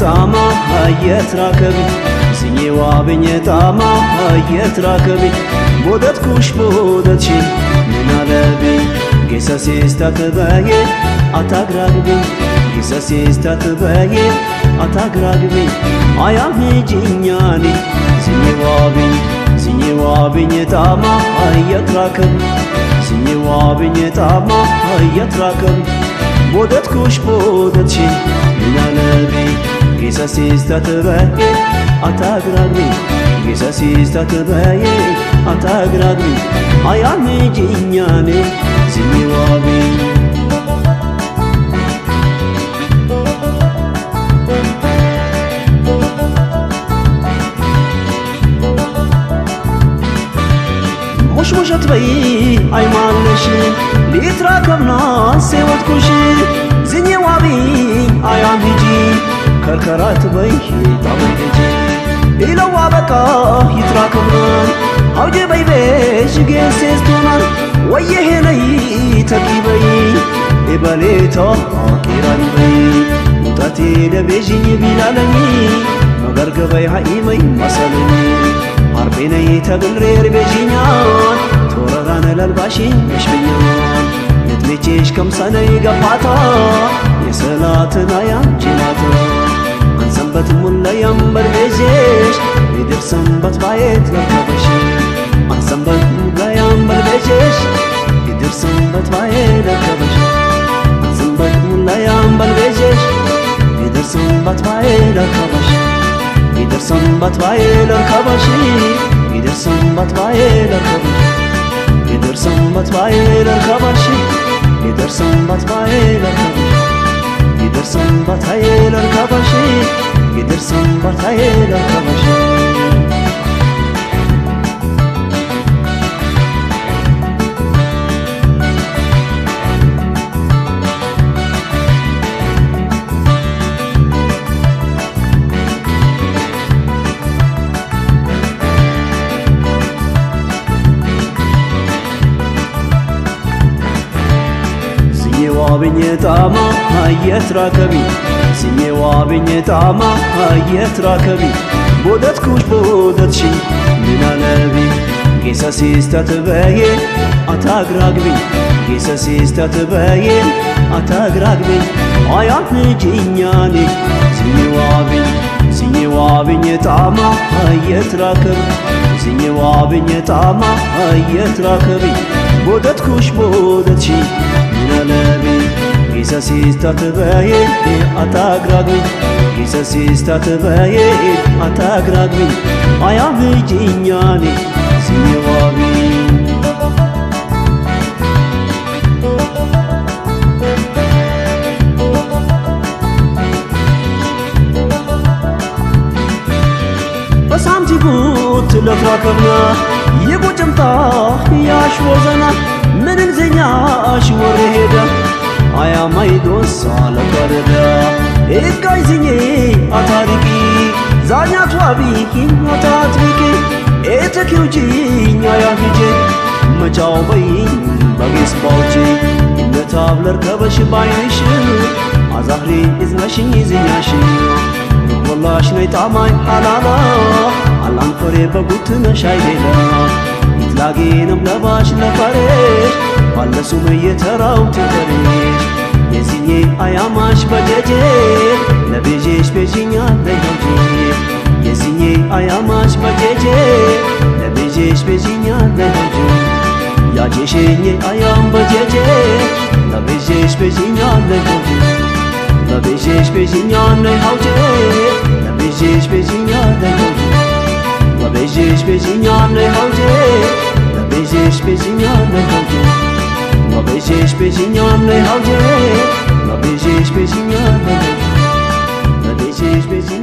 طعما هيت راكبي سني وابني طعما هيت راكبي بودت كوش بودت شي من علبي قصصي استتبايي أتاقرقبي قصصي استتبايي أتاقرقبي أيامي جنياني سني وابني طعما هيت راكبي سني وابني طعما هيت راكبي بودت كوش بودت شي من علبي قصصي استتبايي أتاقرقبي قصصي استتبايي أتاقرقبي أيامي جنياني سني وابني مش تبي أي معلش ليتراكبنا سوت كوشي زني وابي أيام هيجي كركرات بي طبي هيجي إلى وابكا يتراكبنا أوجي بي بيش جيسيستونا ويه لي تكيبي إباليتا كيراني بي متاتي لبيجي بلالني مغرقبي حقيمي مسلني عربيني تقلرير بيجينيان تورغان للباشي يشبينيان يتميتيش كم سنة يقفعتا يسلاتنا يا جيماتا عن سنبت ملا ينبر بيجيش يدير سنبت بايت للكبشي عن سنبت ملا ينبر بيجيش يدير سنبت بايت للكبشي عن سنبت ملا ينبر بيجيش يدير سنبت بايت للكبشي يدير سنبت بايت للكبشي يدير سنبت بايت للكبشي يدير سنبت بايت للكبشي يدير سنبت بايت للكبشي يدير سنبت بايت للكبشي يدير سنبت بايت للكبشي وابني طعما هيت راكبي سني وابني طعما هيت راكبي بودت كوش بودت شي من علبي قصصي استتباين أتاقرقبي قصصي استتباين أتاقرقبي أيام جنياني سني وابني طعما هيت راكبي سني وابني طعما هيت راكبي بودت كوش بودت شي نلبي قصصي استتباين أتاقرقبي قصصي استتباين أتاقرقبي أيام جنياني سني وابي بسامتي قوت لفراكبنا يقو جمطا ياش وزنا من زنياش ورهدا አያ ማይዶስ አለቀረዳ ኤጋይዝኝ አታሪቂ ዛኛቱ አቢኪ አታትሪቂ ኤተኪውጂኝ አያፊጄ መጫው በይ በጌስ ባውጂ እንደታብለር ከበሽ ባይንሽ አዛህሪ እዝነሽኝ ይዝኛሽ ወላሽ ነይ ጣማኝ አላላ አላንፈሬ በጉት ነሻይሌላ ይትላጌንም ለባሽ ነፈሬሽ ባለሱም የተራው ትተሬሽ የዚኜ አያማሽ በጀጄ ለቤጄሽ ቤጂኛ ለጆጄ የዚኜ አያማሽ በጀጄ ለቤጄሽ ቤጂኛ ለጆጄ ያጄሽኝ አያም በጀጄ ለቤጄሽ ቤጂኛ ለጆጄ ለቤጄሽ ቤጂኛ ለጆጄ ለቤጄሽ ቤጂኛ ለጆጄ ለቤጄሽ ቤጂኛ ለጆጄ ለቤጄሽ ቤጂኛ ለጆጄ ለቤጄሽ ቤጂኛ ለጆጄ ለቤጄሽ ቤጂኛ ለጆጄ ለቤጄሽ ቤጂኛ